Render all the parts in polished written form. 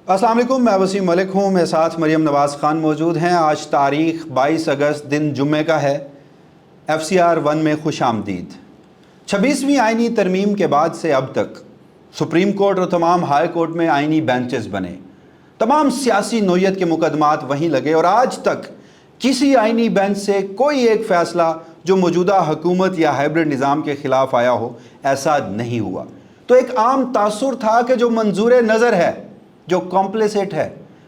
अस्सलाम वालेकुम, मैं वसीम मलिक हूँ। मेरे साथ मरियम नवाज़ ख़ान मौजूद हैं। आज तारीख़ 22 अगस्त दिन जुम्मे का है। FCR 1 में खुश आमदीद। 26वीं आइनी तरमीम के बाद से अब तक सुप्रीम कोर्ट और तमाम हाई कोर्ट में आइनी बेंचेस बने, तमाम सियासी नोयत के मुकदमात वहीं लगे और आज तक किसी आइनी बेंच से कोई एक फ़ैसला जो मौजूदा हुकूमत या हाइब्रिड निज़ाम के ख़िलाफ़ आया हो ऐसा नहीं हुआ। तो एक आम तासुर था कि जो मंजूर नज़र है, जो कॉम्प्लिसेट है,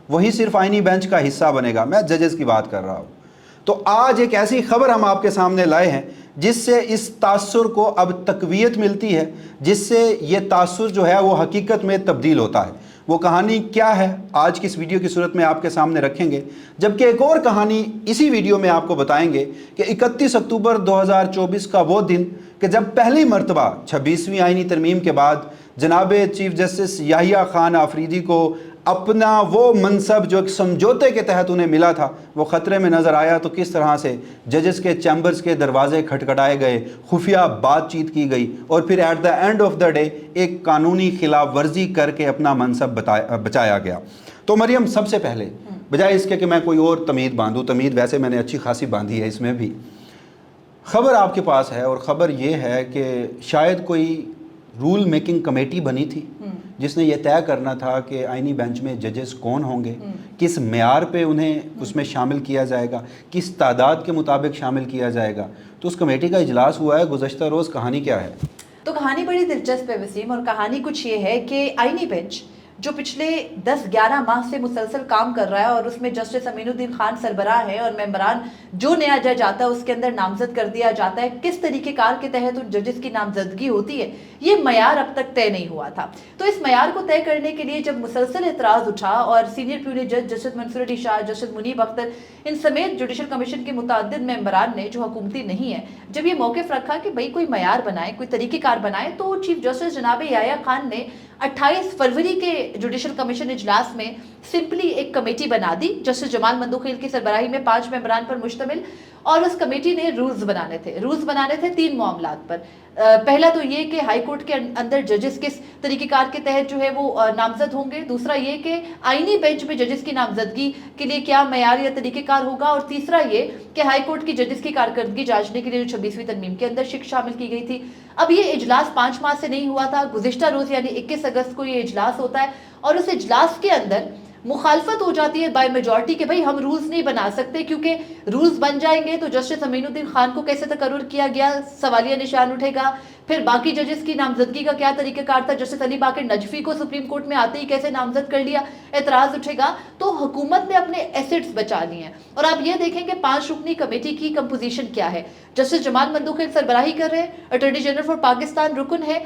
वही सिर्फ आइनी बेंच का हिस्सा बनेगा। मैं जजेस की बात कर रहा हूँ। तो आज एक ऐसी खबर हम आपके सामने लाए हैं जिससे इस तासुर को अब तक़वियत मिलती है, जिससे ये तासुर जो है वो हकीकत में तब्दील होता है। वो कहानी क्या है आज की इस वीडियो की सूरत में आपके सामने रखेंगे, जबकि एक और कहानी इसी वीडियो में आपको बताएंगे कि 31 अक्टूबर 2024 का वो दिन कि जब पहली मरतबा 26वीं आइनी तरमीम के बाद जनाब चीफ जस्टिस याहिया खान आफरीदी को अपना वो मनसब जो एक समझौते के तहत उन्हें मिला था वो ख़तरे में नज़र आया, तो किस तरह से जजेस के चैम्बर्स के दरवाजे खटखटाए गए, खुफिया बातचीत की गई और फिर at the end of the day एक कानूनी खिलाफ वर्जी करके अपना मनसब बचाया गया। तो मरियम, सबसे पहले बजाय इसके कि मैं कोई और तमीद बांधूँ, तमीद वैसे मैंने अच्छी खासी बांधी है, इसमें भी ख़बर आपके पास है और ख़बर ये है कि शायद कोई रूल मेकिंग कमेटी बनी थी जिसने ये तय करना था कि आइनी बेंच में जजेस कौन होंगे, किस मेयार पे उन्हें उसमें शामिल किया जाएगा, किस तादाद के मुताबिक शामिल किया जाएगा। तो उस कमेटी का इजलास हुआ है गुज़श्ता रोज़। कहानी क्या है? तो कहानी बड़ी दिलचस्प है वसीम, और कहानी कुछ ये है कि आइनी बेंच जो पिछले 10-11 माह से मुसलसल काम कर रहा है और उसमें जस्टिस अमीनुद्दीन खान सरबराह है और मेंबरान जो नया जज आता है उसके अंदर नामजद कर दिया जाता है, किस तरीक़ेकार के तहत उन जजेस की नामजदगी होती है ये मयार अब तक तय नहीं हुआ था। तो इस मयार को तय करने के लिए जब मुसलसल एतराज़ उठा और सीनियर प्यूरी जज जस्टिस मंसूर अली शाह, जस्टिस मुनीब अख्तर, इन समेत जुडिशल कमीशन के मुतअद्दिद मेंबरान ने जो हुकूमती नहीं है, जब ये मौक़िफ़ रखा कि भाई कोई मयार बनाए, कोई तरीक़ेकार बनाए, तो चीफ जस्टिस जनाब याहिया खान ने 28 फरवरी के जुडिशल कमीशन इजलास में सिंपली एक कमेटी बना दी जस्टिस जमाल मंदोखिल की सरबराही में 5 मेंबरान पर मुश्तमिल, और उस कमेटी ने रूल्स बनाने थे 3 मामलात पर। पहला तो ये कि हाई कोर्ट के अंदर जजेस किस तरीक़ेकार के तहत जो है वो नामजद होंगे, दूसरा ये कि आइनी बेंच में जजेस की नामजदगी के लिए क्या मयार या तरीक़ेकार होगा, और तीसरा ये कि हाई कोर्ट की जजेस की कारकर्दगी जांचने के लिए जो 26वीं तरमीम के अंदर शिक शामिल की गई थी। अब ये इजलास 5 माह से नहीं हुआ था। गुज़िश्ता रोज़ यानी 21 अगस्त को ये इजलास होता है और उस इजलास के अंदर मुखालफत हो जाती है बाय मेजॉरिटी कि भाई हम रूल्स नहीं बना सकते, क्योंकि रूल्स बन जाएंगे तो जस्टिस अमीनुद्दीन खान को कैसे तकर्रुर किया गया, सवालिया निशान उठेगा। फिर बाकी जजेस की नामजदगी का क्या तरीक़ाकार था, जस्टिस अली बाकर नजफी को सुप्रीम कोर्ट में आते ही कैसे नामजद कर लिया, एतराज़ उठेगा। तो हुकूमत ने अपने एसेट्स बचा लिए हैं। और आप ये देखेंगे 5 रुकनी कमेटी की कंपोजिशन क्या है। जस्टिस जमाल मंदोखिल सरबराही कर रहे हैं, अटॉर्नी जनरल फॉर पाकिस्तान रुकन है,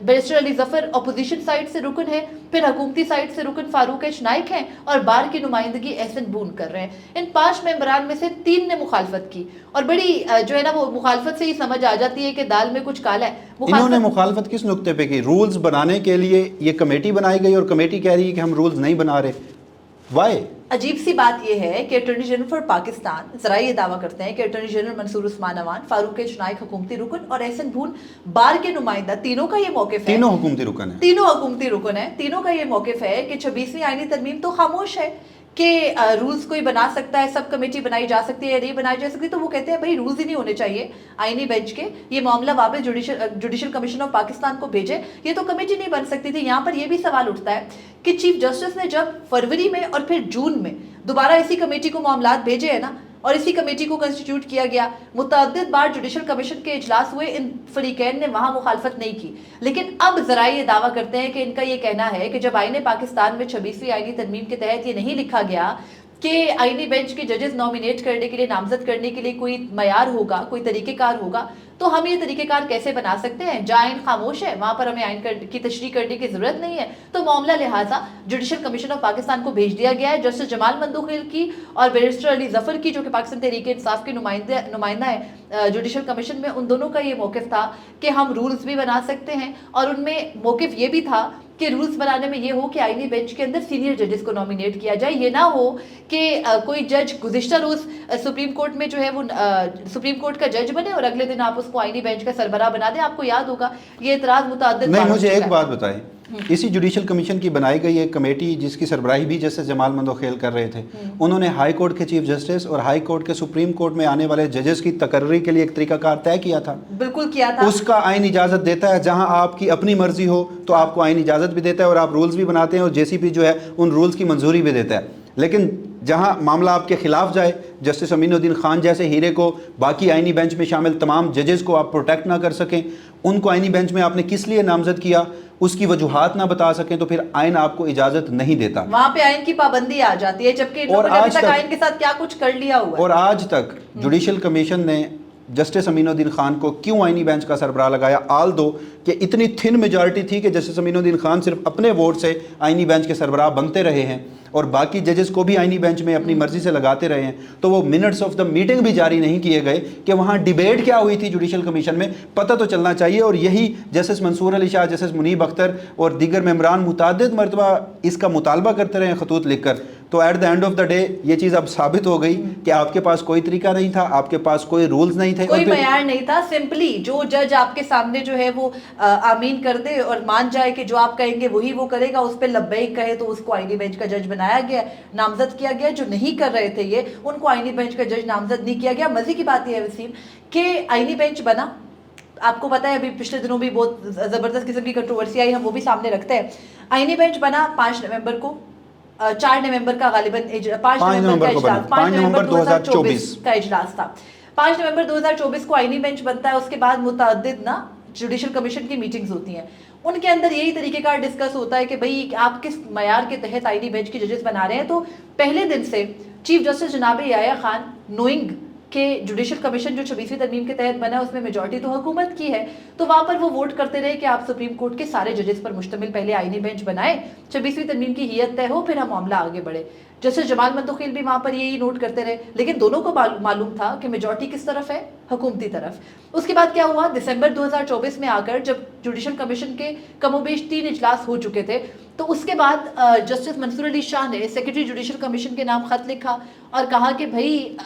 barrister Ali Zafar opposition side से रुकन है, फिर हुकूमती साइड से रुकन फारूक एच नाइक हैं और बार की नुमाइंदगी एहसन बून कर रहे हैं। इन 5 मेंबरान में से 3 ने मुखालफत की, और बड़ी जो है ना वो मुखालफत से ही समझ आ जाती है कि दाल में कुछ काला है। इन्होंने मुखालफत किस नुक्ते पे की? रूल्स बनाने के लिए ये कमेटी बनाई गई और कमेटी कह रही है कि हम रूल्स नहीं बना रहे। वाई? अजीब सी बात यह है कि अटॉर्नी जनरल फॉर पाकिस्तान जरा ये दावा करते हैं कि attorney general Mansoor Usman Awan, Farooq H Naik हुकूमती रुकन और एहसन बून बार के नुमाइंदा, तीनों का ये मौक़िफ़ है। तीनों हुकूमती रुकन है। तीनों का ये मौक़िफ़ है कि 26वीं आइनी तरमीम तो खामोश है कि रूल्स कोई बना सकता है, सब कमेटी बनाई जा सकती है या नहीं बनाई जा सकती। तो वो कहते हैं भाई रूल्स ही नहीं होने चाहिए आइनी बेंच के, ये मामला वापस जुडिशल कमीशन ऑफ पाकिस्तान को भेजे, ये तो कमेटी नहीं बन सकती थी। यहाँ पर ये भी सवाल उठता है कि चीफ जस्टिस ने जब फरवरी में और फिर जून में दोबारा इसी कमेटी को मामलात भेजे हैं ना, और इसी कमेटी को कंस्टिट्यूट किया गया, मुतअद्दिद बार जुडिशल कमीशन के इजलास हुए, इन फरीकैन ने वहां मुखालफत नहीं की। लेकिन अब जरा ये दावा करते हैं कि इनका ये कहना है कि जब आईने पाकिस्तान में 26वीं आइनी तरमीम के तहत ये नहीं लिखा गया कि आइनी बेंच के जजेस नॉमिनेट करने के लिए, नामजद करने के लिए कोई मयार होगा, कोई तरीक़ेकार होगा, तो हम ये तरीक़ेकार कैसे बना सकते हैं? जहाँ आइन खामोश है वहाँ पर हमें आइन की तशरीह करने की ज़रूरत नहीं है। तो मामला लिहाजा जुडिशल कमीशन ऑफ पाकिस्तान को भेज दिया गया है। जस्टिस जमाल मंदोखिल की और बैरिस्टर अली जफर की, जो कि पाकिस्तान तहरीक इंसाफ के नुमाइंदा है जुडिशल कमीशन में, उन दोनों का ये मौक़िफ़ था कि हम रूल्स भी बना सकते हैं, और उनमें मौक़िफ़ ये भी था कि रूल्स बनाने में ये हो कि आईनी बेंच के अंदर सीनियर जजेस को नॉमिनेट किया जाए। ये ना हो कि कोई जज गुज़िश्ता रोज़ सुप्रीम कोर्ट में जो है वो सुप्रीम कोर्ट का जज बने और अगले दिन आप उस اس کو आईनी बेंच का सरबराह बना दे। आपको याद होगा ये इतराज मुतअद्दिद नहीं, बार हो मुझे चुका एक है। बात बताएं, इसी जुडिशल कमीशन की बनाई गई एक कमेटी जिसकी सरबराही भी जस्टिस जमाल मंदोखेल कर रहे थे, उन्होंने हाई कोर्ट के चीफ जस्टिस और हाई कोर्ट के सुप्रीम कोर्ट में आने वाले जजेस की तकर्री के लिए एक तरीकाकार तय किया था। बिल्कुल किया था। उसका आइन इजाज़त देता है, जहां आपकी अपनी मर्जी हो तो आपको आइन इजाज़त भी देता है और आप रूल्स भी बनाते हैं और जेसीपी जो है उन रूल्स की मंजूरी भी देता है। लेकिन जहां मामला आपके खिलाफ जाए, जस्टिस अमीनुद्दीन खान जैसे हीरे को, बाकी आइनी बेंच में शामिल तमाम जजेस को आप प्रोटेक्ट ना कर सकें, उनको आइनी बेंच में आपने किस लिए नामजद किया उसकी वजूहात ना बता सकें, तो फिर आइन आपको इजाज़त नहीं देता। वहां पे आइन की पाबंदी आ जाती है, जबकि इन लोगों ने अभी तक आइन के साथ क्या कुछ कर लिया हुआ है। और आज तक जुडिशल कमीशन ने जस्टिस अमीनुद्दीन खान को क्यों आइनी बेंच का सरबराह लगाया, आल दो कि इतनी थिन मेजॉरिटी थी कि जस्टिस अमीनुद्दीन खान सिर्फ अपने वोट से आइनी बेंच के सरबराह बनते रहे हैं और बाकी जजेस को भी आइनी बेंच में अपनी मर्जी से लगाते रहे हैं, तो वो मिनट्स ऑफ द मीटिंग भी जारी नहीं किए गए कि वहाँ डिबेट क्या हुई थी जुडिशल कमीशन में, पता तो चलना चाहिए। और यही जस्टिस मंसूर अली शाह, जस्टिस मुनीब अख्तर और दीगर मेम्बरान मुतादिद मरतबा इसका मुतालबा करते रहे खतूत लिखकर। तो at the end of the day ये चीज़ अब साबित हो गई कि आपके पास कोई तरीका नहीं था, आपके पास कोई रूल्स नहीं थे, कोई मयार नहीं था। सिंपली जो जज आपके सामने जो है वो आमीन कर दे और मान जाए कि जो आप कहेंगे वही वो करेगा, उस पर लब्बैक कहे तो उसको आईनी बेंच का जज बनाया गया, नामजद किया गया। जो नहीं कर रहे थे ये, उनको आईनी बेंच का जज नामजद नहीं किया गया। मजे की बात यह है वसीम कि आईनी बेंच बना, आपको पता है अभी पिछले दिनों भी बहुत ज़बरदस्त किस्म की कंट्रोवर्सी आई, हम वो भी सामने रखते हैं। आईनी बेंच बना 5 नवंबर को, 4 नवंबर का गालिबन 5 नवंबर का इजलास, 5 नवंबर 2024 का इजलास था। 5 नवंबर 2024 को आईनी बेंच बनता है। उसके बाद मुतअद्दिद ना जुडिशल कमीशन की मीटिंग्स होती हैं, उनके अंदर यही तरीकेकार डिस्कस होता है कि भाई आप किस मयार के तहत आईनी बेंच की जजेस बना रहे हैं। तो पहले दिन से चीफ जस्टिस जनाब याया खान, नोइंग कि जुडिशल कमीशन जो 26वीं तरमीम के तहत बना है उसमें मेजॉरिटी तो हुकूमत की है, तो वहाँ पर वो वोट करते रहे कि आप सुप्रीम कोर्ट के सारे जजेस पर मुश्तमिल पहले आईनी बेंच बनाए, 26वीं तरमीम की हियत तय हो, फिर हम मामला आगे बढ़े। जस्टिस जमाल मंदोखेल भी वहाँ पर यही नोट करते रहे, लेकिन दोनों को मालूम था कि मेजॉरिटी किस तरफ है, हुकूमती तरफ। उसके बाद क्या हुआ, दिसंबर 2024 में आकर जब जुडिशल कमीशन के कमोबेश 3 इजलास हो चुके थे, तो उसके बाद जस्टिस मंसूर अली शाह ने सेक्रेटरी जुडिशल कमीशन के नाम खत लिखा और कहा कि भाई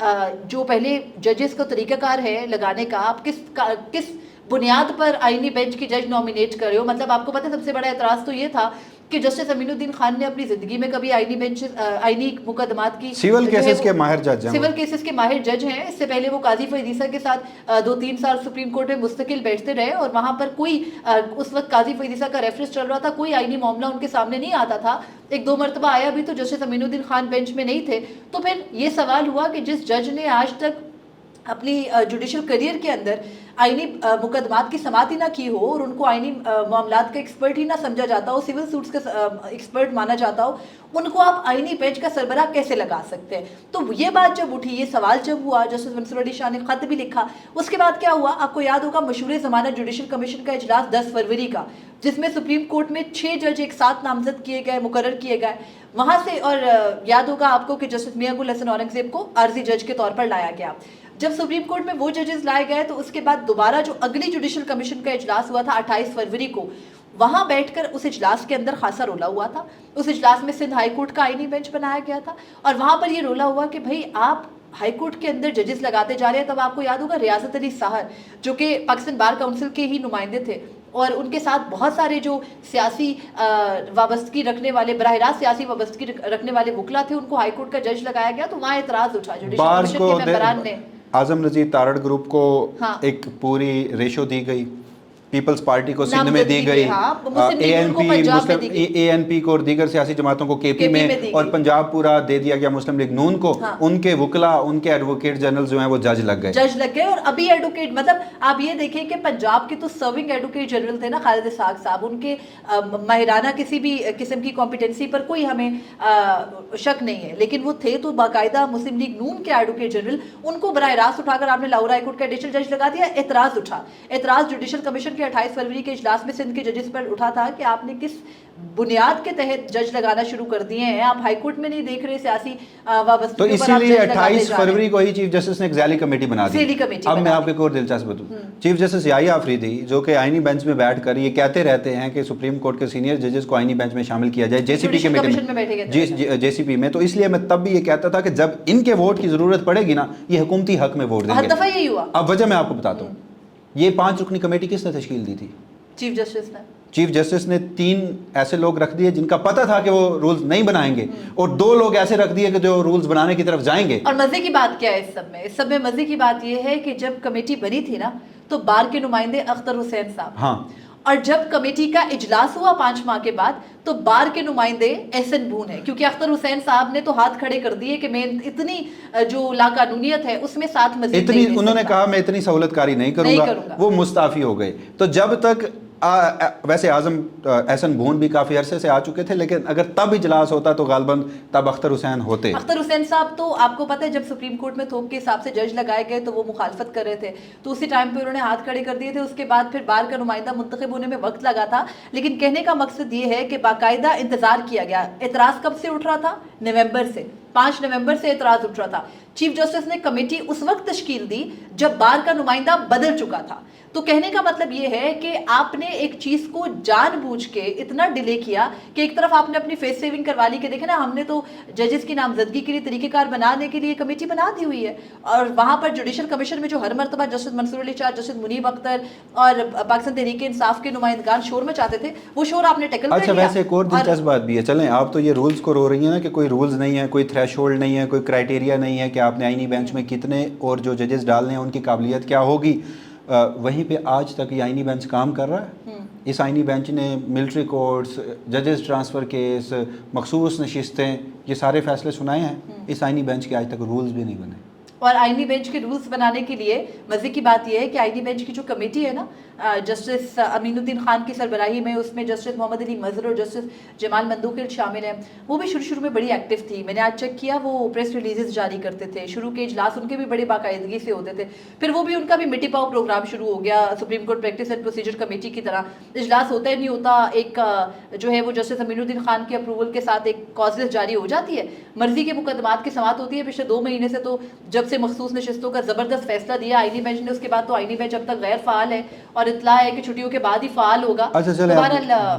जो पहले जजेस का तरीकाकार है लगाने का, आप किस बुनियाद पर आईनी बेंच की जज नॉमिनेट कर रहे हो। मतलब आपको पता है सबसे बड़ा एतराज़ तो ये था कि जस्टिस अमीनुद्दीन खान ने अपनी जिंदगी में कभी आईनी बेंच आईनी मुकदमात की सिविल केसेस के माहिर जज हैं, सिविल केसेस के माहिर जज हैं। इससे पहले वो काजी फैजीसा के साथ 2-3 साल सुप्रीम कोर्ट में मुस्तकिल बैठते रहे और वहाँ पर कोई उस वक्त काजी फैजीसा का रेफरेंस चल रहा था, कोई आईनी मामला उनके सामने नहीं आता था। 1-2 मरतबा आया भी तो जस्टिस अमीनुद्दीन खान बेंच में नहीं थे। तो फिर ये सवाल हुआ कि जिस जज ने आज तक अपनी जुडिशल करियर के अंदर आईनी मुकदमात की समाअत ही ना की हो और उनको आईनी मामलात का एक्सपर्ट ही ना समझा जाता हो, सिविल सूट्स का एक्सपर्ट माना जाता हो, उनको आप आईनी बेंच का सरबराह कैसे लगा सकते हैं। तो ये बात जब उठी, ये सवाल जब हुआ, जस्टिस मंसूर अली शाह ने खत भी लिखा। उसके बाद क्या हुआ, आपको याद होगा मशहूर ज़मानत जुडिशल कमीशन का इजलास 10 फरवरी का, जिसमें सुप्रीम कोर्ट में 6 जज एक साथ नामजद किए गए, मुकर्रर किए गए वहाँ से। और याद होगा आपको कि जस्टिस मियां गुल हसन औरंगजेब को आर्जी जज के तौर पर लाया गया। जब सुप्रीम कोर्ट में वो जजेस लाए गए तो उसके बाद दोबारा जो अगली जुडिशल कमीशन का इजलास हुआ था 28 फरवरी को, वहां बैठकर उस इजलास के अंदर खासा रोला हुआ था। उस इजलास में सिंध हाई कोर्ट का आईनी बेंच बनाया गया था और वहां पर ये रोला हुआ कि भाई आप हाई कोर्ट के अंदर जजेस लगाते जा रहे हैं। तब आपको याद होगा रियासत अली साहर जो कि पाकिस्तान बार काउंसिल के ही नुमाइंदे थे और उनके साथ बहुत सारे जो सियासी वाबस्तगी रखने वाले, बराह रास्त सियासी वाबस्तगी रखने वाले वकला थे, उनको हाई कोर्ट का जज लगाया गया। तो वहाँ एतराज़ उठा जुडिशल कमीशन के मेंबरान ने। आजम नजीर तारड़ ग्रुप को एक पूरी रेशो दी गई, पीपल्स पार्टी को सिंध में दी गई, एएनपी को और दीगर सियासी जमातों को केपी में, और पंजाब पूरा दे दिया गया मुस्लिम लीग नून को। उनके वकला, उनके एडवोकेट जनरल जो हैं वो जज लग गए। और अभी एडवोकेट, मतलब आप ये देखें कि पंजाब के तो सर्विंग एडवोकेट जनरल थे ना खालिद इसहाक साहब, उनके माहिराना किसी भी किस्म की कॉम्पिटेंसी पर कोई हमें शक नहीं है, लेकिन वो थे तो बाकायदा मुस्लिम लीग नून के एडवोकेट जनरल, उनको बराह रास्त उठाकर आपने लाहौर हाई कोर्ट का एडिशनल जज लगा दिया। एतराज़ उठा, एतराज़ जुडिशल कमीशन 28 फरवरी के इजलास में सिंध के जजेस पर उठा था कि आपने किस बुनियाद के तहत जज लगाना शुरू कर दिए हैं, आप हाई कोर्ट में नहीं देख रहे सियासी वाबस्तगी। तो इसीलिए 28 फरवरी को ही चीफ जस्टिस ने एक ज़ैली कमेटी बना दी। अब मैं आपको एक और दिलचस्प बताऊं, चीफ जस्टिस याहिया अफरीदी जो कि आईनी बेंच में बैठकर ये कहते रहते हैं कि सुप्रीम कोर्ट के सीनियर जजेस को आईनी बेंच में शामिल किया जाए, जेसीपी के मीटिंग जेसीपी में। तो इसलिए मैं तब भी ये कहता था कि जब इनके वोट की जरूरत पड़ेगी ना, ये हुकूमती हक में वोट देंगे। दफा यही हुआ। अब वजह मैं आपको बताता हूँ, یہ 5 رکنی کمیٹی کس نے تشکیل دی تھی؟ چیف جسٹس نے. چیف جسٹس نے 3 ایسے لوگ رکھ دیے جن کا پتہ تھا کہ وہ رولز نہیں بنائیں گے، اور 2 لوگ ایسے رکھ دیے کہ جو رولز بنانے کی طرف جائیں گے. اور مزے کی بات کیا ہے اس سب میں مزے کی بات یہ ہے کہ جب کمیٹی بنی تھی نا تو بار کے نمائندے اختر حسین صاحب، ہاں، اور جب کمیٹی کا اجلاس ہوا 5 ماہ کے بعد تو بار کے نمائندے احسن بون ہیں، کیونکہ اختر حسین صاحب نے تو ہاتھ کھڑے کر دیے کہ میں اتنی جو لاقانونیت ہے اس میں ساتھ مزید اتنی انہوں نے کہا میں اتنی سہولت کاری نہیں کروں گا، وہ مستعفی ہو گئے. تو جب تک ویسے اعظم احسن بھون بھی کافی عرصے سے آ چکے تھے، لیکن اگر تب اجلاس ہوتا تو غالباً تب اختر حسین ہوتے. اختر حسین صاحب تو آپ کو پتہ ہے جب سپریم کورٹ میں تھوک کے حساب سے جج لگائے گئے تو وہ مخالفت کر رہے تھے، تو اسی ٹائم پہ انہوں نے ہاتھ کھڑے کر دیے تھے. اس کے بعد پھر بار کا نمائندہ منتخب ہونے میں وقت لگا تھا، لیکن کہنے کا مقصد یہ ہے کہ باقاعدہ انتظار کیا گیا. اعتراض کب سے اٹھ رہا تھا؟ نومبر سے، 5 نومبر سے اعتراض اٹھ رہا تھا. چیف جسٹس نے کمیٹی اس وقت تشکیل دی جب بار کا نمائندہ بدل چکا تھا. تو کہنے کا مطلب یہ ہے کہ آپ نے ایک چیز کو جان بوجھ کے اتنا ڈیلے کیا کہ ایک طرف آپ نے اپنی فیس سیونگ کروا لی کہ دیکھیں نا ہم نے تو ججز کی نامزدگی کے لیے طریقہ کار بنانے کے لیے کمیٹی بنا دی ہوئی ہے، اور وہاں پر جوڈیشل کمیشن میں جو ہر مرتبہ جسٹس منصور علی شاہ، جسٹس منیب اختر اور پاکستان تحریک انصاف کے نمائندگان شور مچاتے تھے، وہ شور آپ نے ٹیکل کر لیا. اچھا، ویسے ایک اور دلچسپ بات بھی ہے، چلیں آپ تو یہ رولز کو رو رہی ہیں نا کہ کوئی رولز نہیں ہے، کوئی تھریش ہولڈ نہیں ہے، کوئی کرائٹیریا نہیں ہے کہ آپ نے آئینی بینچ میں کتنے اور جو ججز ڈالنے ہیں ان کی قابلیت کیا ہوگی. وہیں پہ آج تک یہ آئینی بینچ کام کر رہا ہے. اس آئینی بینچ نے ملٹری کورٹس، ججز ٹرانسفر کیس، مخصوص نشستیں، یہ سارے فیصلے سنائے ہیں. اس آئینی بینچ کے آج تک رولز بھی نہیں بنے. اور آئینی بینچ کے رولز بنانے کے لیے مزے کی بات یہ ہے کہ آئینی بینچ کی جو کمیٹی ہے نا، جسٹس امین الدین خان کی سربراہی میں، اس میں جسٹس محمد علی مظہر اور جسٹس جمال مندوقل شامل ہیں. وہ بھی شروع میں بڑی ایکٹیو تھی. میں نے آج چیک کیا، وہ پریس ریلیزز جاری کرتے تھے. شروع کے اجلاس ان کے بھی بڑے باقاعدگی سے ہوتے تھے. پھر وہ بھی ان کا بھی مٹی پاؤ پروگرام شروع ہو گیا، supreme court practice and procedure committee کی طرح. اجلاس ہوتا ہی نہیں ہوتا، ایک جو ہے وہ جسٹس امین الدین خان کے اپروول کے ساتھ ایک کازلس جاری ہو جاتی ہے، مرضی کے مقدمات کی سماعت ہوتی ہے. پچھلے 2 مہینے سے تو جب سے مخصوص نشستوں کا زبردست فیصلہ دیا آئینی بینچ نے، اس کے بعد تو آئینی بینچ اب تک غیر فعال ہے اور اطلاع ہے کہ چھٹیوں کے بعد ہی فعال ہوگا. اچھا چلیں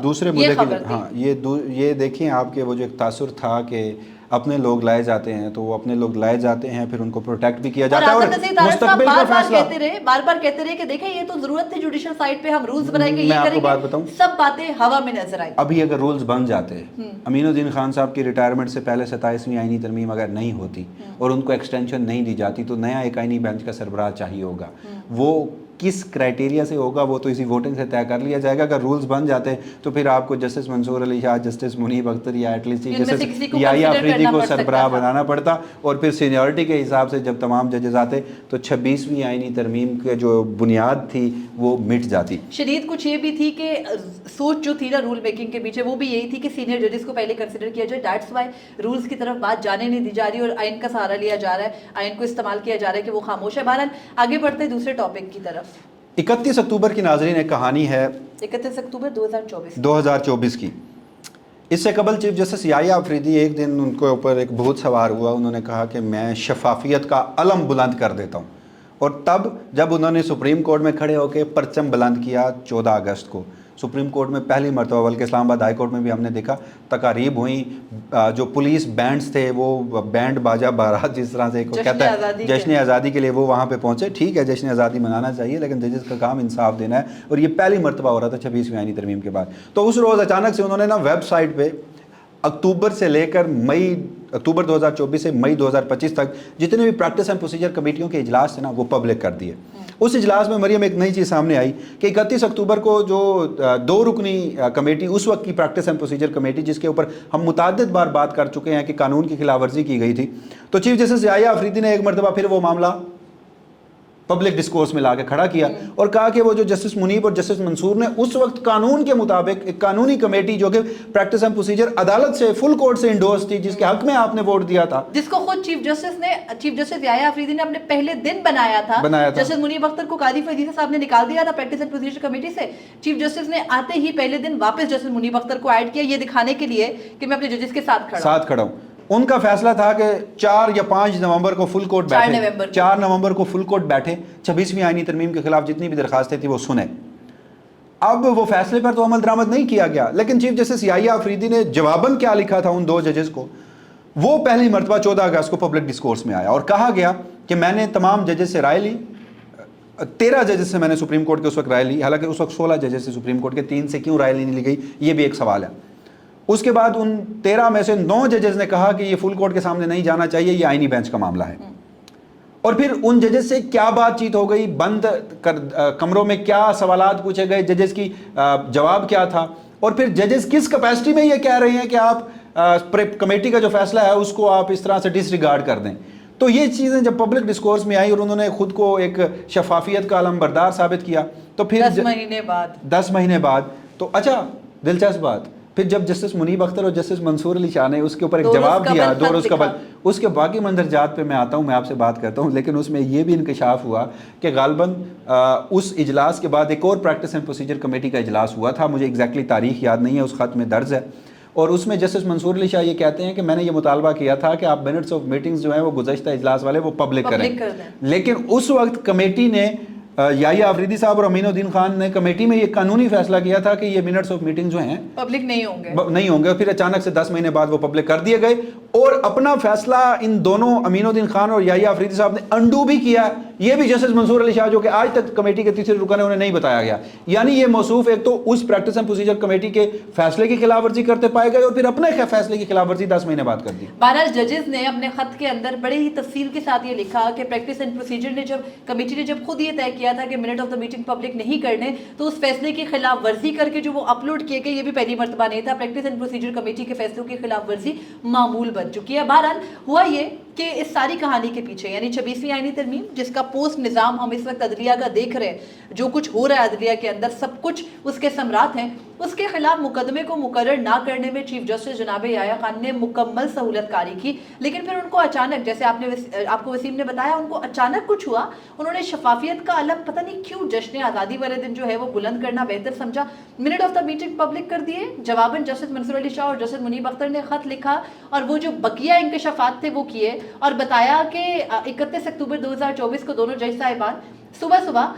دوسرے مدعے کے، ہاں یہ دیکھیں آپ کے وہ جو ایک تاثر تھا کہ اپنے لوگ لائے جاتے ہیں تو وہ اپنے لوگ لائے جاتے ہیں، پھر ان کو پروٹیکٹ بھی کیا جاتا ہے. اور مستقبل کا فیصلہ بار بار کہتے رہے کہ دیکھیں یہ تو ضرورت تھی جوڈیشل سائٹ پہ ہم رولز بنائیں گے، میں آپ کو بات بتاؤں، سب باتیں ہوا میں نظر آئی. ابھی اگر رولز بن جاتے، امین الدین خان صاحب کی ریٹائرمنٹ سے پہلے 27ویں آئینی ترمیم اگر نہیں ہوتی اور ان کو ایکسٹینشن نہیں دی جاتی تو نیا ایک آئینی بینچ کا سربراہ چاہیے ہوگا. وہ کس کرائٹیریا سے ہوگا وہ تو اسی ووٹنگ سے طے کر لیا جائے گا. اگر رولز بن جاتے تو پھر آپ کو جسٹس منصور علی شاہ، جسٹس منیب اختر یا ایٹ لیسٹ جسٹس یحییٰ آفریدی کو سربراہ بنانا پڑتا، اور پھر سینیورٹی کے حساب سے جب تمام ججز آتے تو 26ویں آئینی ترمیم کے جو بنیاد تھی وہ مٹ جاتی. شدید کچھ یہ بھی تھی کہ سوچ جو تھی نا رول میکنگ کے پیچھے وہ بھی یہی تھی کہ سینئر ججز کو پہلے کنسیڈر کیا جائے. دیٹس وائی رولز کی طرف بات جانے نہیں دی جا رہی اور آئین کا سہارا لیا جا رہا ہے، آئین کو استعمال کیا جا رہا ہے کہ وہ خاموش ہے. بہرحال آگے بڑھتے ہیں دوسرے ٹاپک کی طرف. 31 اکتوبر کی ناظرین ایک کہانی ہے، 31 اکتوبر 2024 کی. اس سے قبل چیف جسٹس یحییٰ آفریدی ایک دن ان کے اوپر ایک بھوت سوار ہوا. انہوں نے کہا کہ میں شفافیت کا علم بلند کر دیتا ہوں، اور تب جب انہوں نے سپریم کورٹ میں کھڑے ہو کے پرچم بلند کیا 14 اگست کو سپریم کورٹ میں پہلی مرتبہ، بلکہ اسلام آباد ہائی کورٹ میں بھی ہم نے دیکھا تقاریب ہوئیں، جو پولیس بینڈز تھے وہ بینڈ باجا بارات جس طرح سے کہتا ہے جشن آزادی کے لیے وہ وہاں پہ پہنچے. ٹھیک ہے، جشن آزادی منانا چاہیے، لیکن ججز کا کام انصاف دینا ہے، اور یہ پہلی مرتبہ ہو رہا تھا 26ویں آئینی ترمیم کے بعد. تو اس روز اچانک سے انہوں نے نا ویب سائٹ پہ اکتوبر سے لے کر اکتوبر 2024 سے مئی 2025 تک جتنے بھی پریکٹس اینڈ پروسیجر کمیٹیوں کے اجلاس تھے نا وہ پبلک کر دیے. اس اجلاس میں مریم ایک نئی چیز سامنے آئی کہ 31 اکتوبر کو جو 2 رکنی کمیٹی، اس وقت کی پریکٹس اینڈ پروسیجر کمیٹی جس کے اوپر ہم متعدد بار بات کر چکے ہیں کہ قانون کی خلاف ورزی کی گئی تھی، تو چیف جسٹس یحییٰ آفریدی نے ایک مرتبہ پھر وہ معاملہ پبلک ڈسکورس میں لا کے کھڑا کیا اور کہا کہ وہ جو جسٹس منیب اور جسٹس منصور نے اس وقت قانون کے مطابق ایک قانونی کمیٹی جو کہ پریکٹس اینڈ پروسیجر عدالت سے فل کورٹ سے انڈورس تھی، جس کے حق میں آپ نے ووٹ دیا تھا، جس کو خود چیف جسٹس یحییٰ آفریدی نے اپنے پہلے دن بنایا تھا. جسٹس منیب اختر کو قاضی فیضی صاحب نے نکال دیا تھا پریکٹس اینڈ پروسیجر کمیٹی سے. چیف جسٹس نے آتے ہی پہلے دن واپس جسٹس منیب اختر کو ایڈ کیا، یہ دکھانے کے لیے کہ میں اپنے ججز کے ساتھ کھڑا ہوں. ان کا فیصلہ تھا کہ 4 یا 5 نومبر کو فل کورٹ بیٹھے، 4 نومبر کو فل کورٹ بیٹھے، 26ویں آئینی ترمیم کے خلاف جتنی بھی درخواستیں تھیں وہ سنیں. اب وہ فیصلے پر تو عمل درآمد نہیں کیا گیا، لیکن چیف جسٹس یحییٰ آفریدی نے جواباً کیا لکھا تھا ان 2 ججز کو، وہ پہلی مرتبہ 14 اگست کو پبلک ڈسکورس میں آیا اور کہا گیا کہ میں نے تمام ججز سے رائے لی. 13 जजेस से मैंने सुप्रीम कोर्ट के उस वक्त राय ली, हालांकि उस वक्त 16 जजेस से सुप्रीम कोर्ट के, 3 से क्यों राय नहीं ली गई ये भी एक सवाल है। उसके बाद उन 13 में से 9 जजेस ने कहा कि ये फुल कोर्ट के सामने नहीं जाना चाहिए, ये आईनी बेंच का मामला है। और फिर उन जजेस से क्या बातचीत हो गई, बंद कमरों में क्या सवालात पूछे गए, जजेस की जवाब क्या था, और फिर जजेस किस कैपेसिटी में ये कह रहे हैं कि आप कमेटी का जो फैसला है उसको आप इस तरह से डिसरिगार्ड कर दें। तो ये चीज़ें जब पब्लिक डिस्कोर्स में आई और उन्होंने खुद को एक शफाफियत का अलमबरदार साबित किया, तो फिर 10 महीने बाद तो अच्छा दिलचस्प बात, फिर जब जस्टिस मुनीब अख्तर और जस्टिस मंसूर अली शाह ने उसके ऊपर एक जवाब दिया, 2 रोज़ कबल, उसके बाकी मंदरजात पे मैं आता हूँ, मैं आपसे बात करता हूँ, लेकिन उसमें ये भी इंकशाफ हुआ कि गालबन उस इजलास के बाद एक और प्रैक्टिस एंड प्रोसीजर कमेटी का इजलास हुआ था, मुझे एग्जैक्टली तारीख याद नहीं है, उस खत में दर्ज है, और उसमें जस्टिस मंसूर अली शाह ये कहते हैं कि मैंने ये मुतालबा किया था कि आप मिनट्स ऑफ मीटिंग्स जो हैं वो गुज़श्ता इजलास वाले वो पब्लिक करें। लेकिन उस वक्त कमेटी ने याहिया आफरीदी साहब और अमीनुद्दीन खान ने कमेटी में ये कानूनी फैसला किया था कि ये मिनट्स ऑफ मीटिंग जो हैं पब्लिक नहीं होंगे, और फिर अचानक से 10 महीने बाद वो पब्लिक कर दिए गए, और अपना फैसला इन दोनों अमीनुद्दीन खान और याहिया आफरीदी साहब ने अंडू भी किया। ये भी जस्टिस मंसूर अली शाह जो कि आज तक कमेटी के तीसरे रुकन है उन्हें नहीं बताया गया, यानी ये मौसूफ एक तो उस प्रैक्टिस एंड प्रोसीजर कमेटी के फैसले की खिलाफ वर्जी करते पाए गए और फिर अपने फैसले की खिलाफ वर्जी 10 महीने बाद कर दी। बहरहाल जजेस ने अपने खत के अंदर बड़े ही तफसील के साथ ये लिखा कि प्रैक्टिस एंड प्रोसीजर ने जब कमेटी ने जब खुद ये तय किया था कि minute of the meeting public नहीं करने, तो उस फैसले की खिलाफ वर्जी करके जो वो अपलोड किए गए ये भी पहली मर्तबा नहीं था। प्रैक्टिस एंड प्रोसीजर कमेटी के फैसलों की खिलाफ वर्जी मामूल बन चुकी है। बहरहाल हुआ ये कि इस सारी कहानी के पीछे यानी 26वीं आईनी तरमीम जिसका पोस्ट निज़ाम हम इस वक्त अदलिया का देख रहे हैं, जो कुछ हो रहा है अदलिया के अंदर सब कुछ उसके सम्राट हैं, उसके खिलाफ मुकदमे को मुकर्रर ना करने में चीफ जस्टिस जनाब याहिया खान ने मुकम्मल सहूलत कारी की। लेकिन फिर उनको अचानक, जैसे आपको वसीम ने बताया, उनको अचानक कुछ हुआ, उन्होंने शफाफियत का अलम पता नहीं क्यों जश्न आज़ादी वाले दिन जो है वो बुलंद करना बेहतर समझा, minute of the meeting public कर दिए। जवाबन जस्टिस मंसूर अली शाह और जस्टिस मुनीब अख्तर ने खत लिखा और वो जो बकिया इंकशाफात थे वो किए और बताया कि 31 अक्टूबर 2024 को दोनों जज साहिबान सुबह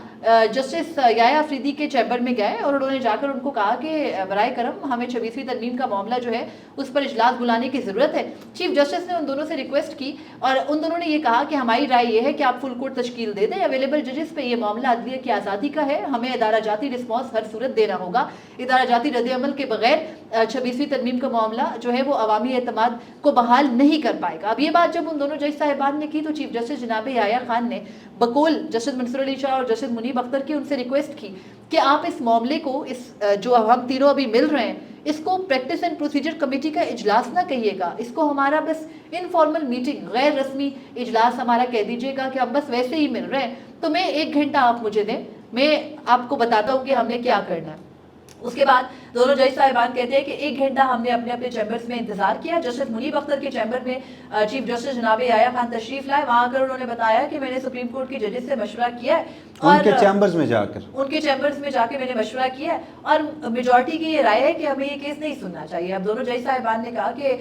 जस्टिस याहिया आफरीदी के चैम्बर में गए और उन्होंने जाकर उनको कहा कि बराए करम हमें 26वीं तरमीम का मामला जो है उस पर इजलास बुलाने की ज़रूरत है। चीफ जस्टिस ने उन दोनों से रिक्वेस्ट की और उन दोनों ने ये कहा कि हमारी राय ये है कि आप फुल कोर्ट तश्कील दे दें, अवेलेबल जजेस पे ये मामला अदलिया की आज़ादी का है, हमें इदारा जाती रिस्पॉन्स हर सूरत देना होगा, इदारा जाती रद्द-ए-अमल के बगैर 26वीं तरमीम का मामला जो है वो अवामी एतमाद को बहाल नहीं कर पाएगा। अब ये बात जब उन दोनों जज साहिबान ने की तो चीफ जस्टिस जनाब याहिया खान ने बकौल जस्टिस मंसूर अली शाह और जस्टिस मुनीब अख्तर की उनसे रिक्वेस्ट की कि आप इस मामले को, इस जो हम तीनों अभी मिल रहे हैं, इसको प्रैक्टिस एंड प्रोसीजर कमेटी का इजलास ना कहिएगा, इसको हमारा बस इनफॉर्मल मीटिंग, गैर रस्मी इजलास हमारा कह दीजिएगा कि हम बस वैसे ही मिल रहे हैं, तो मैं 1 घंटा आप मुझे दें, मैं आपको बताता हूँ कि हमने क्या करना है। उसके बाद दोनों जज साहिबान कहते हैं कि 1 घंटा हमने अपने अपने चैम्बर्स में इंतजार किया। जस्टिस मुनीब अख्तर के चैम्बर में चीफ जस्टिस जनाब याहिया खान तशरीफ लाए, वहां आकर उन्होंने बताया कि मैंने सुप्रीम कोर्ट के जजेस से मशवरा किया है और उनके चैम्बर्स में जाकर मैंने मशवरा किया है और मेजॉरिटी की ये राय है कि हमें ये केस नहीं सुनना चाहिए। अब दोनों जज साहिबान ने कहा कि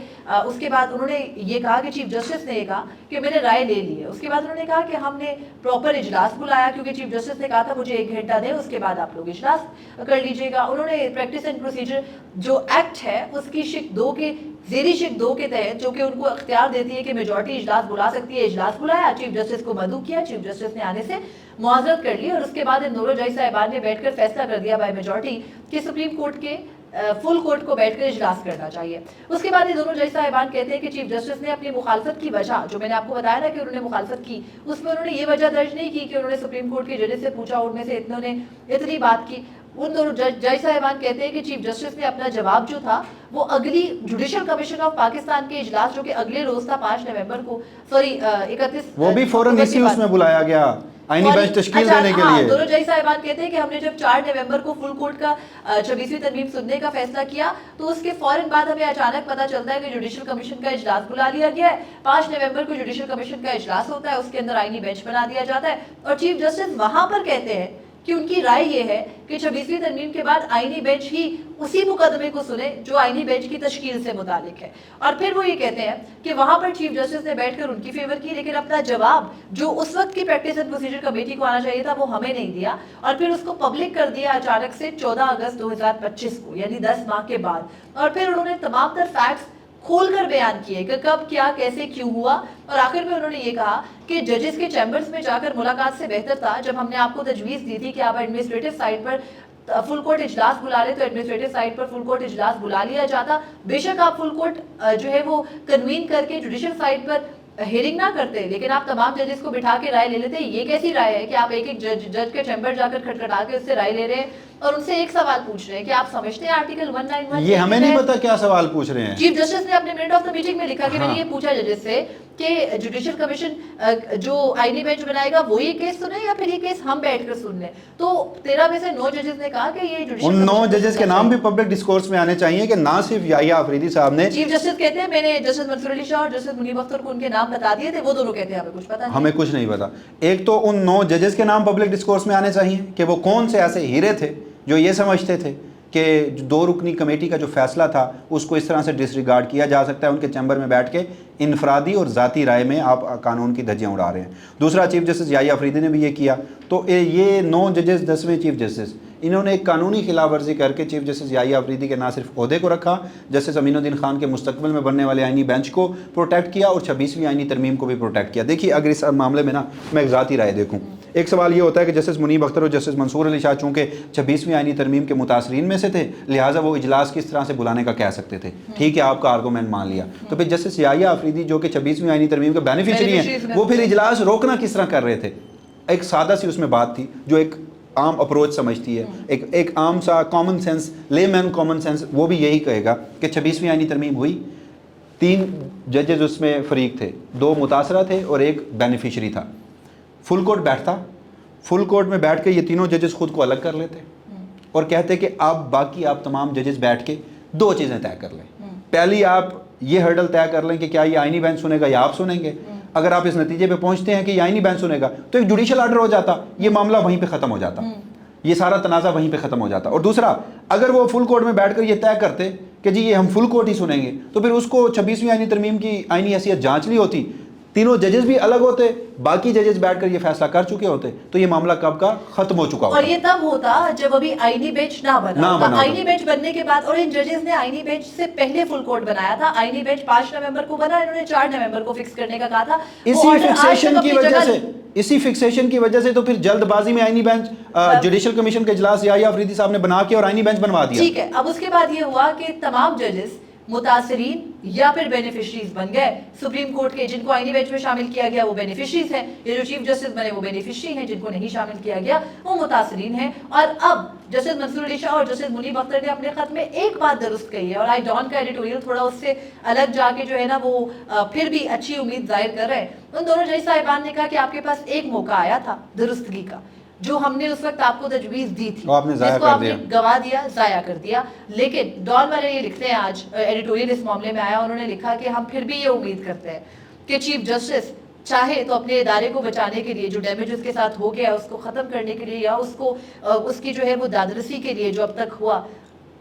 उसके बाद उन्होंने ये कहा कि चीफ जस्टिस ने ये कहा कि मैंने राय ले ली है। उसके बाद उन्होंने कहा कि हमने प्रॉपर इजलास बुलाया क्योंकि चीफ जस्टिस ने कहा था मुझे 1 घंटा दें, उसके बाद आप लोग इजलास कर लीजिएगा। उन्होंने प्रैक्टिस एंड प्रोसीजर जो एक्ट है उसकी शिक 2 के ज़ेरी शिक 2 के तहत जो कि उनको अख्तियार देती है कि मेजॉरिटी इजलास बुला सकती है, इजलास बुलाया, चीफ जस्टिस को मदऊ किया, चीफ जस्टिस ने आने से मुआज़रत कर ली और उसके बाद इन दोनों जज साहिबान ने बैठकर फैसला कर दिया बाय मेजॉरिटी कि सुप्रीम कोर्ट के फुल कोर्ट को बैठकर इजलास करना चाहिए। उसके बाद ये दोनों जज साहिबान कहते हैं कि चीफ जस्टिस ने अपनी मुखालफत की वजह, जो मैंने आपको बताया ना कि उन्होंने मुखालफत की, उसमें उन्होंने ये वजह दर्ज नहीं की कि उन्होंने सुप्रीम कोर्ट के जजेस से पूछा, उनमें से इतने इतनी बात की। उन दोनों जज साहिबान कहते हैं कि चीफ जस्टिस ने अपना जवाब जो था वो अगली जुडिशल कमीशन ऑफ पाकिस्तान के इजलास जो कि अगले रोज था 5 नवंबर को, सॉरी 31, वो भी फौरन इसी उसमें बुलाया गया आईनी बेंच तश्कील देने के लिए। दोनों जज साहिबान कहते हैं कि हमने जब 4 नवंबर को फुल कोर्ट का 26वीं तरमीम सुनने का फैसला किया तो उसके फौरन बाद हमें अचानक पता चलता है कि जुडिशल कमीशन का इजलास बुला लिया गया है। 5 नवंबर को जुडिशल कमीशन का इजलास होता है, उसके अंदर आईनी बेंच बना दिया जाता है और चीफ जस्टिस वहां पर कहते हैं कि उनकी राय ये है कि 26वीं तरमीम के बाद आईनी बेंच ही उसी मुकदमे को सुने जो आईनी बेंच की तश्कील से मुतालिक है। और फिर वो ये कहते हैं कि वहां पर चीफ जस्टिस ने बैठकर उनकी फेवर की, लेकिन अपना जवाब जो उस वक्त की प्रैक्टिस एंड प्रोसीजर कमेटी को आना चाहिए था वो हमें नहीं दिया और फिर उसको पब्लिक कर दिया अचानक से 14 अगस्त 2025 को, यानी 10 माह के बाद। और फिर उन्होंने तमाम तर फैक्ट्स کھول کر بیان کیے کہ کب کیا کیسے کیوں ہوا، اور آخر میں انہوں نے یہ کہا کہ ججز کے چیمبرز میں جا کر ملاقات سے بہتر تھا جب ہم نے آپ کو تجویز دی تھی کہ آپ ایڈمنسٹریٹو سائٹ پر فل کورٹ اجلاس بلا لے تو ایڈمنسٹریٹو سائٹ پر فل کورٹ اجلاس بلا لیا جاتا. بے شک آپ فل کورٹ جو ہے وہ کنوین کر کے جوڈیشل سائٹ پر ہیئرنگ نہ کرتے، لیکن آپ تمام ججز کو بٹھا کے رائے لے لیتے. یہ کیسی رائے ہے کہ آپ ایک ایک جج کے چیمبر جا کر کھٹکھٹا کے اس سے رائے لے رہے ہیں اور ان سے ایک سوال پوچھ رہے ہیں کہ آپ سمجھتے ہیں آرٹیکل 191؟ یہ ہمیں نہیں پتا کیا سوال پوچھ رہے ہیں. چیف جسٹس نے اپنے منٹ آف دا میٹنگ میں لکھا کہ میں نے یہ پوچھا ججز سے کہ جوڈیشل کمیشن جو آئینی بینچ بنائے گا وہ یہ کیس سنے یا پھر یہ کیس ہم بیٹھ کر سن لیں. تو 13 میں سے 9 ججز نے کہا کہ یہ جوڈیشل ان 9 ججز کے نام بھی پبلک ڈسکورس میں آنے چاہیے کہ نہ صرف یحییٰ آفریدی صاحب نے. چیف جسٹس کہتے ہیں میں نے جسٹس منصور علی شاہ اور جسٹس منیب اختر کو ان کے نام بتا دیے تھے، وہ دونوں کہتے ہیں ہمیں کچھ پتا نہیں. ہمیں کچھ نہیں پتا. ایک تو ان 9 ججز کے نام پبلک ڈسکورس میں آنے چاہیے کہ وہ کون سے ایسے ہیرے تھے جو یہ سمجھتے تھے کہ 2 رکنی کمیٹی کا جو فیصلہ تھا اس کو اس طرح سے ڈس ریگارڈ کیا جا سکتا ہے. ان کے چیمبر میں بیٹھ کے انفرادی اور ذاتی رائے میں آپ قانون کی دھجیاں اڑا رہے ہیں. دوسرا چیف جسٹس یحییٰ آفریدی نے بھی یہ کیا. تو یہ 9 ججز 10ویں چیف جسٹس انہوں نے ایک قانونی خلاف ورزی کر کے چیف جسٹس یحییٰ آفریدی کے نہ صرف عہدے کو رکھا، جسٹس امین الدین خان کے مستقبل میں بننے والے آئینی بینچ کو پروٹیکٹ کیا اور 26ویں آئینی ترمیم کو بھی پروٹیکٹ کیا. دیکھیے اگر اس معاملے میں نا میں ایک ذاتی رائے دیکھوں، ایک سوال یہ ہوتا ہے کہ جسٹس منیب اختر اور جسٹس منصور علی شاہ چونکہ 26ویں آئینی ترمیم کے متاثرین میں سے تھے لہٰذا وہ اجلاس کس طرح سے بلانے کا کہہ سکتے تھے. ٹھیک ہے، آپ کا آرگومنٹ مان لیا. تو پھر جسٹس یحییٰ آفریدی جو کہ 26ویں آئینی ترمیم کے بینیفیشری ہیں وہ پھر اجلاس روکنا کس طرح کر رہے تھے؟ ایک سادہ سی اس میں بات تھی جو ایک عام اپروچ سمجھتی ہے، ایک عام سا کامن سینس، لے مین کامن سینس وہ بھی یہی کہے گا کہ 26ویں آئینی ترمیم ہوئی، 3 ججز اس میں فریق تھے، 2 متاثرہ تھے اور ایک بینیفیشری تھا. فل کورٹ بیٹھتا، فل کورٹ میں بیٹھ کے یہ تینوں ججز خود کو الگ کر لیتے اور کہتے کہ آپ تمام ججز بیٹھ کے 2 چیزیں طے کر لیں. پہلی آپ یہ ہرڈل طے کر لیں کہ کیا یہ آئینی بینچ سنے گا یا آپ سنیں گے. اگر آپ اس نتیجے پہ پہنچتے ہیں کہ یہ آئینی بینچ سنے گا تو ایک جوڈیشل آرڈر ہو جاتا، یہ معاملہ وہیں پہ ختم ہو جاتا، یہ سارا تنازع وہیں پہ ختم ہو جاتا. اور دوسرا اگر وہ فل کورٹ میں بیٹھ کر یہ طے کرتے کہ جی یہ ہم فل کورٹ ہی سنیں گے تو پھر اس کو 26ویں آئینی ترمیم کی آئینی حیثیت جانچ لی ہوتی، تینوں ججز بھی الگ ہوتے، باقی ججز بیٹھ کر یہ فیصلہ کر چکے ہوتے، تو یہ معاملہ کب کا ختم ہو چکا ہوتا. اور یہ تب ہوتا جب ابھی آئینی بینچ نہ بنا. آئینی بینچ بننے کے بعد، اور ان ججز نے آئینی بینچ سے پہلے فل کورٹ بنایا تھا. آئینی بینچ 5 نومبر کو بنا، انہوں نے 4 نومبر کو فکس کرنے کا کہا تھا. اسی فکسیشن کی وجہ سے تو پھر جلد بازی میں آئینی بینچ جوڈیشل کمیشن کا اجلاس یحییٰ آفریدی صاحب نے بنا کے اور آئینی بینچ بنوا دیا. ٹھیک ہے، اب اس کے بعد یہ ہوا کہ تمام ججز متاثرین یا پھر بینیفیشریز بن گئے. سپریم کورٹ کے جن کو آئینی بینچ میں شامل کیا گیا وہ بینیفیشریز ہیں، یہ جو چیف جسٹس بنے وہ بینیفیشری ہیں، جن کو نہیں شامل کیا گیا وہ متاثرین ہیں. اور اب جسٹس منصور علی شاہ اور جسٹس منیب اختر نے اپنے خط میں ایک بات درست کہی ہے، اور آئی ڈان کا ایڈیٹوریل تھوڑا اس سے الگ جا کے جو ہے نا وہ پھر بھی اچھی امید ظاہر کر رہے ہیں. ان دونوں جج صاحبان نے کہا کہ آپ کے پاس ایک موقع آیا تھا درستگی کا، جو ہم نے اس وقت آپ کو تجویز دی تھی، جس کو آپ نے گوا دیا، ضائع کر دیا. لیکن ڈان والے یہ لکھتے ہیں، آج ایڈیٹوریل اس معاملے میں آیا، انہوں نے لکھا کہ ہم پھر بھی یہ امید کرتے ہیں کہ چیف جسٹس چاہے تو اپنے ادارے کو بچانے کے لیے جو ڈیمیج اس کے ساتھ ہو گیا اس کو ختم کرنے کے لیے، یا اس کی جو ہے وہ دادرسی کے لیے جو اب تک ہوا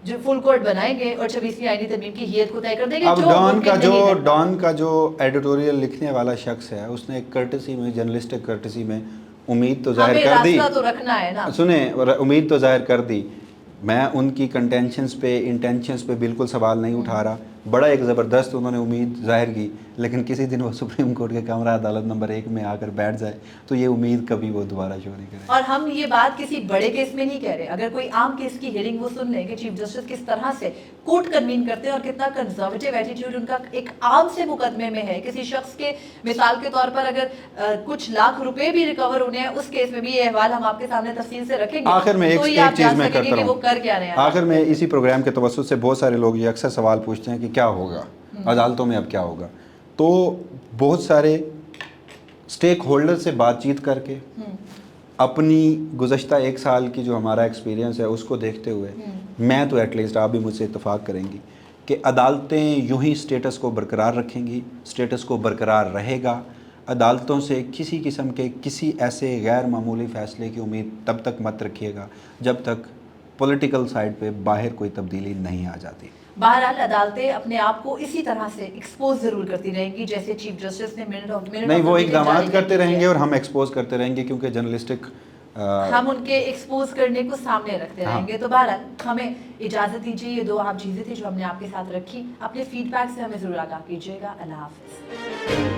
جو فل کورٹ بنائیں گے اور 26ویں آئینی ترمیم کی حیت کو طے کر دیں گے. اب ڈان کا جو ایڈیٹوریل لکھنے والا شخص ہے اس نے ایک کرٹسی میں، جرنلسٹک کرٹسی میں امید تو ظاہر کر دی، تو رکھنا ہے نا، سنیں امید تو ظاہر کر دی. میں ان کی کنٹینشنز پہ انٹینشنز پہ بالکل سوال نہیں اٹھا رہا، بڑا ایک زبردست انہوں نے امید ظاہر کی، لیکن کسی دن وہ سپریم کورٹ کے کمرہ عدالت نمبر 1 میں آ کر بیٹھ جائے تو یہ امید کبھی وہ دوبارہ شو نہیں کرے. اور ہم یہ بات کسی بڑے کیس میں نہیں کہہ رہے، اگر کوئی عام کیس کی ہیئرنگ وہ سن لیں کہ چیف جسٹس کس طرح سے کورٹ کنوین کرتے ہیں اور کتنا کنزرویٹو ایٹیٹیوڈ ان کا ایک عام سے مقدمے میں ہے. کسی شخص کے مثال کے طور پر اگر کچھ لاکھ روپے بھی ریکور ہونے ہیں اس کیس میں بھی یہ احوال ہم آپ کے سامنے تفصیل سے رکھیں گے. آخر میں ایک چیز میں کرتا ہوں، وہ کر کیا رہے ہیں. آخر میں اسی پروگرام کے توسط سے بہت سارے لوگ یہ اکثر سوال پوچھتے ہیں کہ کیا ہوگا عدالتوں میں، اب کیا ہوگا. تو بہت سارے سٹیک ہولڈر سے بات چیت کر کے اپنی گزشتہ 1 سال کی جو ہمارا ایکسپیرینس ہے اس کو دیکھتے ہوئے میں تو ایٹ لیسٹ آپ بھی مجھ سے اتفاق کریں گی کہ عدالتیں یوں ہی سٹیٹس کو برقرار رکھیں گی، سٹیٹس کو برقرار رہے گا. عدالتوں سے کسی قسم کے کسی ایسے غیر معمولی فیصلے کی امید تب تک مت رکھیے گا جب تک پولیٹیکل سائڈ پہ باہر کوئی تبدیلی نہیں آ جاتی. بہرحال عدالتیں اپنے آپ کو اسی طرح سے ایکسپوز ضرور کرتی رہیں گی جیسے چیف جسٹس نے نہیں، وہ اقدامات کرتے رہیں گے اور ہم ایکسپوز کرتے رہیں گے، کیونکہ جرنلسٹک ہم ان کے ایکسپوز کرنے کو سامنے رکھتے رہیں گے. تو بہرحال ہمیں اجازت دیجیے, یہ دو اہم چیزیں تھیں جو ہم نے آپ کے ساتھ رکھی. اپنے فیڈ بیک سے ہمیں ضرور آگاہ کیجیے گا. اللہ حافظ.